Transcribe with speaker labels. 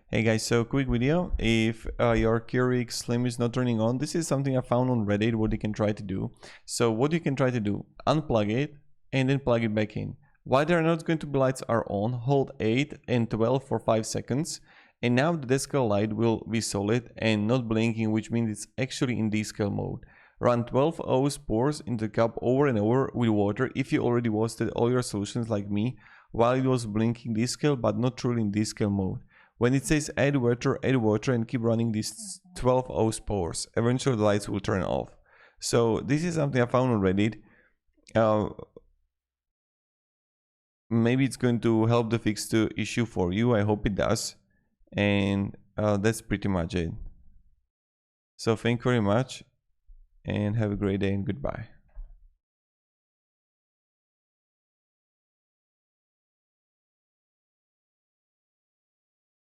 Speaker 1: Hey guys, so quick video. If your Keurig Slim is not turning on, this is something I found on Reddit what you can try to do. So what you can try to do, unplug it and then plug it back in. While there are not going to be lights are on, hold 8 and 12 for 5 seconds. And now the desktop light will be solid and not blinking, which means it's actually in descale mode. Run 12 oz pours into the cup over and over with water if you already wasted all your solutions like me while it was blinking descale but not truly in descale mode. When it says add water and keep running these 12 oz pours. Eventually the lights will turn off. So this is something I found on Reddit. Maybe it's going to help to fix the issue for you. I hope it does. And that's pretty much it. So thank you very much and have a great day and goodbye.